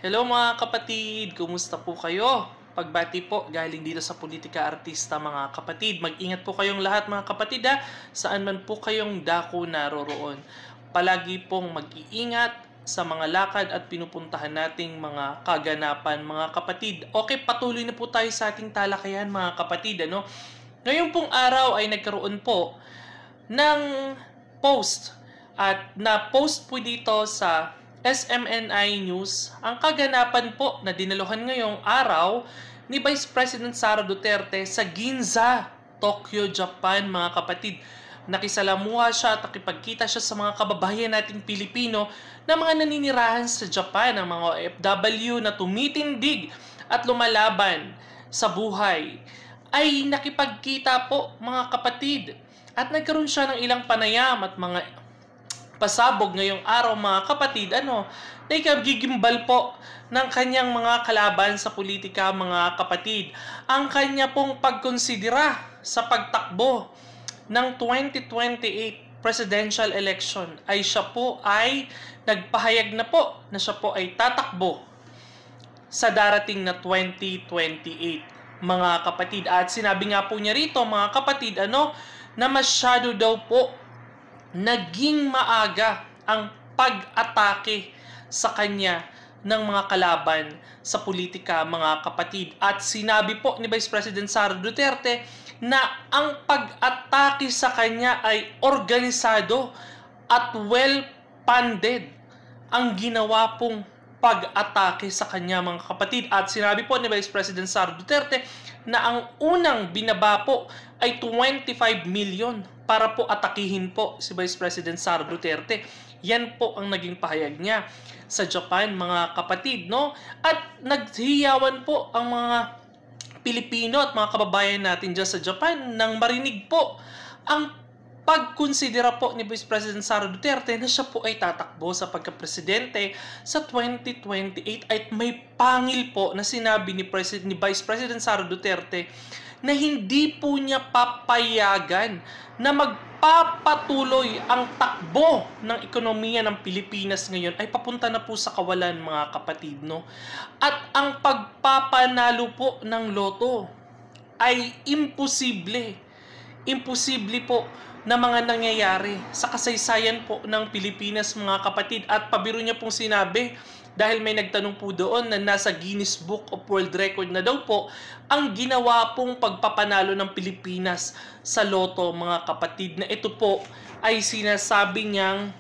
Hello mga kapatid, kumusta po kayo? Pagbati po galing dito sa Politika Artista mga kapatid. Mag-ingat po kayong lahat mga kapatid ha, saan man po kayong dako naroroon. Palagi pong mag-iingat sa mga lakad at pinupuntahan nating mga kaganapan mga kapatid. Okay, patuloy na po tayo sa ating talakayan mga kapatid. Ngayon pong araw ay nagkaroon po ng post at na-post po dito sa SMNI News ang kaganapan po na dinaluhan ngayong araw ni Vice President Sara Duterte sa Ginza, Tokyo, Japan mga kapatid. Nakisalamuha siya at nakipagkita siya sa mga kababayan nating Pilipino na mga naninirahan sa Japan, ang mga OFW na tumitindig at lumalaban sa buhay. Ay nakipagkita po mga kapatid at nagkaroon siya ng ilang panayam at mga pasabog ngayong araw mga kapatid, na ikagigimbal po ng kanyang mga kalaban sa politika mga kapatid. Ang kanya pong pagkonsidera sa pagtakbo ng 2028 presidential election ay siya po ay nagpahayag na po na siya po ay tatakbo sa darating na 2028 mga kapatid. At sinabi nga po niya rito mga kapatid, na masyado daw po naging maaga ang pag-atake sa kanya ng mga kalaban sa politika mga kapatid. At sinabi po ni Vice President Sara Duterte na ang pag-atake sa kanya ay organisado at well-funded ang ginawa pong pag-atake sa kanya mga kapatid. At sinabi po ni Vice President Sara Duterte na ang unang binaba po ay 25 million para po atakihin po si Vice President Sara Duterte. Yan po ang naging pahayag niya sa Japan mga kapatid, At naghiyawan po ang mga Pilipino at mga kababayan natin dyan sa Japan nang marinig po ang pagkonsidera po ni Vice President Sara Duterte na siya po ay tatakbo sa pagkapresidente sa 2028 at may pangil po na sinabi ni Vice President Sara Duterte na hindi po niya papayagan na magpapatuloy ang takbo ng ekonomiya ng Pilipinas ngayon ay papunta na po sa kawalan mga kapatid, At ang pagpapanalo po ng loto ay imposible. Imposible po na mga nangyayari sa kasaysayan po ng Pilipinas mga kapatid. At pabiro niya pong sinabi, dahil may nagtanong po doon na nasa Guinness Book of World Record na daw po ang ginawa pong pagpapanalo ng Pilipinas sa loto mga kapatid, na ito po ay sinasabi niyang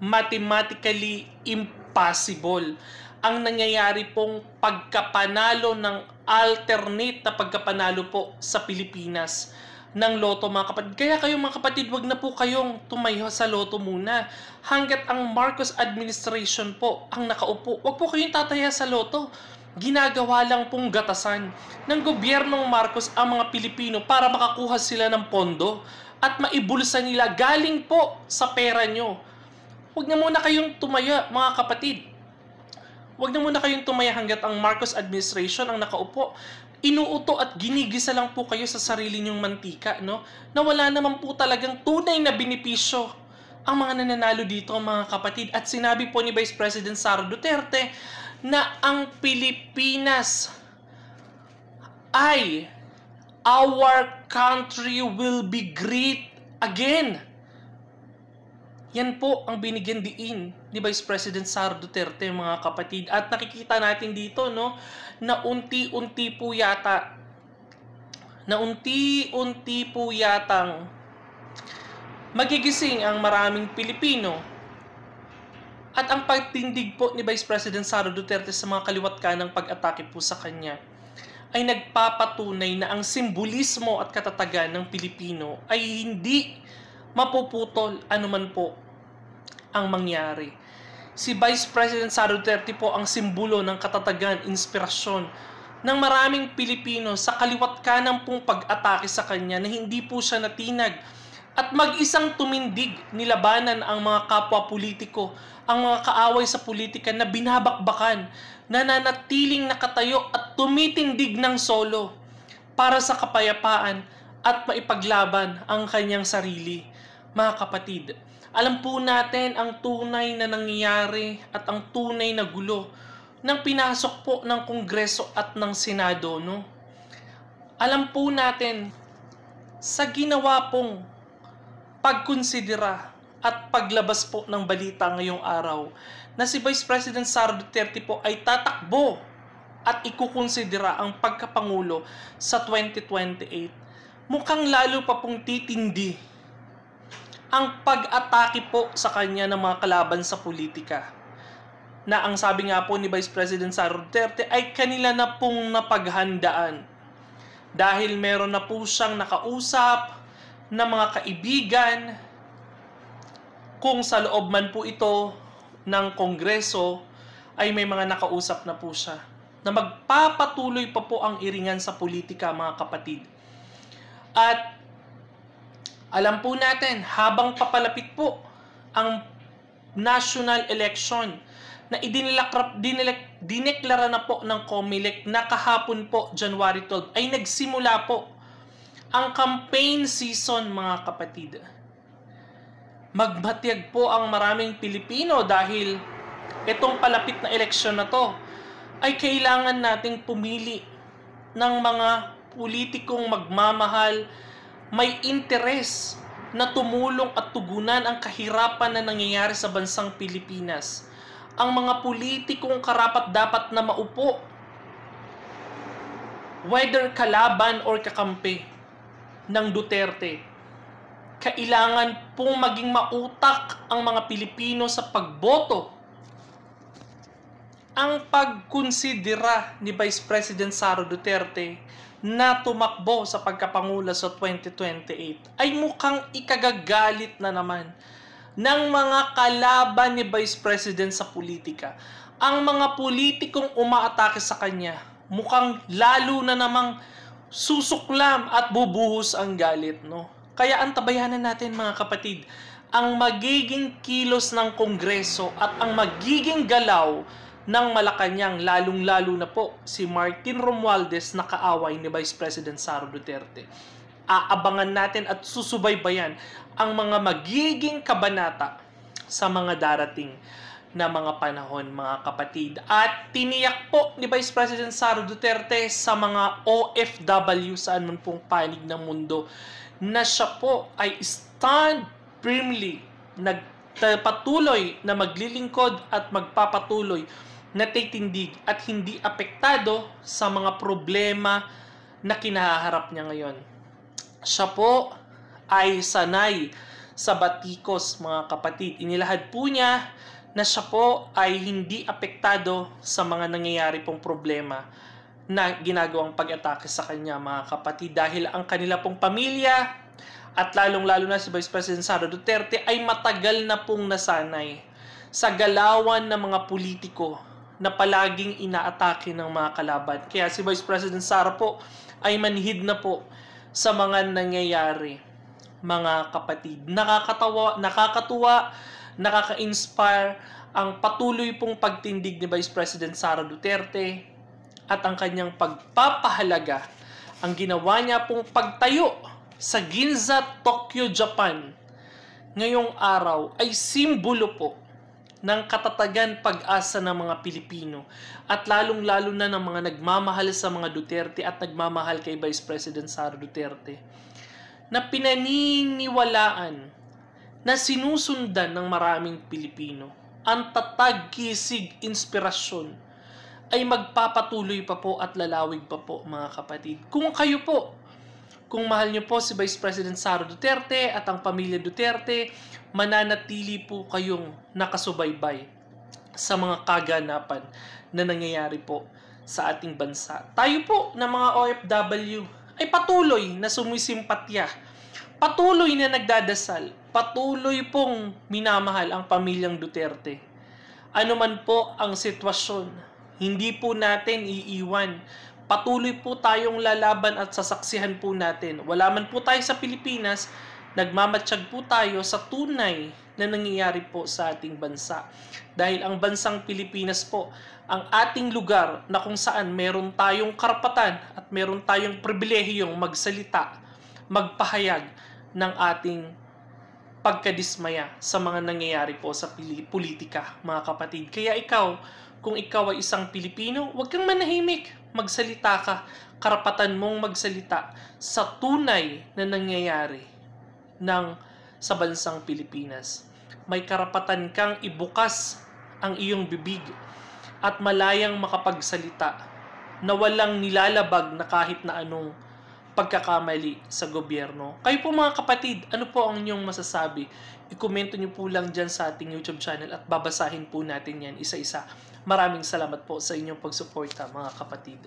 mathematically impossible ang nangyayari pong pagkapanalo ng alternate na pagkapanalo po sa Pilipinas ng loto mga kapatid. Kaya kayo mga kapatid, wag na po kayong tumayo sa loto muna. Hanggat ang Marcos administration po ang nakaupo, wag po kayong tataya sa loto. Ginagawa lang pong gatasan ng gobyernong Marcos ang mga Pilipino para makakuha sila ng pondo at maibulsa nila galing po sa pera nyo. Wag na muna kayong tumaya mga kapatid. Wag na muna kayong tumaya hanggat ang Marcos administration ang nakaupo. Inuuto at ginigisa lang po kayo sa sarili nyong mantika, Na wala naman po talagang tunay na benepisyo ang mga nananalo dito mga kapatid. At sinabi po ni Vice President Sara Duterte na ang Pilipinas ay our country will be great again. Yan po ang binigyan diin ni Vice President Sara Duterte mga kapatid. At nakikita natin dito na unti-unti po yatang magigising ang maraming Pilipino. At ang pagtindig po ni Vice President Sara Duterte sa mga kaliwat kanang pag-atake po sa kanya ay nagpapatunay na ang simbolismo at katatagan ng Pilipino ay hindi mapuputol anuman po ang mangyari. Si Vice President Sara Duterte po ang simbolo ng katatagan, inspirasyon ng maraming Pilipino sa kaliwat kanang pong pag-atake sa kanya na hindi po siya natinag at mag-isang tumindig nilabanan ang mga kapwa politiko, ang mga kaaway sa politika na binabakbakan, nananatiling nakatayo at tumitindig ng solo para sa kapayapaan at maipaglaban ang kanyang sarili. Mga kapatid, alam po natin ang tunay na nangyayari at ang tunay na gulo ng pinasok po ng Kongreso at ng Senado, no? Alam po natin, sa ginawa pong pagkonsidera at paglabas po ng balita ngayong araw na si Vice President Sara Duterte po ay tatakbo at ikukonsidera ang pagkapangulo sa 2028, mukhang lalo pa pong titindi ang pag-atake po sa kanya ng mga kalaban sa politika. Na ang sabi nga po ni Vice President Sara Duterte ay kanila na pong napaghandaan. Dahil meron na po siyang nakausap na mga kaibigan, kung sa loob man po ito ng Kongreso ay may mga nakausap na po siya na magpapatuloy pa po ang iringan sa politika, mga kapatid. At alam po natin, habang papalapit po ang national election na dineklara na po ng COMELEC na kahapon po, January 12, ay nagsimula po ang campaign season, mga kapatid. Magbatiyag po ang maraming Pilipino dahil itong palapit na eleksyon na to ay kailangan nating pumili ng mga politikong magmamahal, may interes na tumulong at tugunan ang kahirapan na nangyayari sa bansang Pilipinas. Ang mga politikong karapat-dapat na maupo, whether kalaban or kakampi ng Duterte, kailangan pong maging mautak ang mga Pilipino sa pagboto. Ang pagkonsidera ni Vice President Sara Duterte na tumakbo sa pagkapangulo sa 2028 ay mukhang ikagagalit na naman ng mga kalaban ni Vice President sa politika. Ang mga politikong umaatake sa kanya, mukhang lalo na namang susuklam at bubuhos ang galit, no? Kaya antabayanan natin, mga kapatid, ang magiging kilos ng Kongreso at ang magiging galaw ng Malacanang, lalong-lalo na po si Martin Romualdez na kaaway ni Vice President Sara Duterte. Aabangan natin at susubaybayan ang mga magiging kabanata sa mga darating na mga panahon, mga kapatid. At tiniyak po ni Vice President Sara Duterte sa mga OFW saan man pong panig ng mundo na siya po ay stand firmly, patuloy na maglilingkod at magpapatuloy na titindig at hindi apektado sa mga problema na kinaharap niya ngayon. Siya po ay sanay sa batikos, mga kapatid. Inilahad po niya na siya po ay hindi apektado sa mga nangyayari pong problema na ginagawang pag-atake sa kanya, mga kapatid. Dahil ang kanila pong pamilya at lalong-lalo na si Vice President Sara Duterte ay matagal na pong nasanay sa galawan ng mga politiko na palaging inaatake ng mga kalaban. Kaya si Vice President Sara po ay manhid na po sa mga nangyayari, mga kapatid. Nakakatuwa, nakaka-inspire ang patuloy pong pagtindig ni Vice President Sara Duterte at ang kanyang pagpapahalaga. Ang ginawa niya pong pagtayo sa Ginza, Tokyo, Japan ngayong araw ay simbolo po ng katatagan pag-asa ng mga Pilipino at lalong-lalo na ng mga nagmamahal sa mga Duterte at nagmamahal kay Vice President Sara Duterte na pinaniniwalaan na sinusundan ng maraming Pilipino. Ang tatag, kisig, inspirasyon ay magpapatuloy pa po at lalawig pa po, mga kapatid. Kung kayo po, kung mahal niyo po si Vice President Sara Duterte at ang pamilya Duterte, mananatili po kayong nakasubaybay sa mga kaganapan na nangyayari po sa ating bansa. Tayo po na mga OFW ay patuloy na sumisimpatya, patuloy na nagdadasal, patuloy pong minamahal ang pamilyang Duterte. Ano man po ang sitwasyon, hindi po natin iiwan. Patuloy po tayong lalaban at sasaksihan po natin. Wala man po tayo sa Pilipinas, nagmamatsyag po tayo sa tunay na nangyayari po sa ating bansa. Dahil ang bansang Pilipinas po, ang ating lugar na kung saan meron tayong karapatan at meron tayong pribilehiyong magsalita, magpahayag ng ating pagkadismaya sa mga nangyayari po sa politika, mga kapatid. Kaya ikaw, Kung ikaw ay isang Pilipino, huwag kang manahimik. Magsalita ka. Karapatan mong magsalita sa tunay na nangyayari sa bansang Pilipinas. May karapatan kang ibukas ang iyong bibig at malayang makapagsalita na walang nilalabag na kahit na anong pagkakamali sa gobyerno. Kayo po mga kapatid, ano po ang inyong masasabi? I-komento nyo po lang dyan sa ating YouTube channel at babasahin po natin yan isa-isa. Maraming salamat po sa inyong pagsuporta mga kapatid.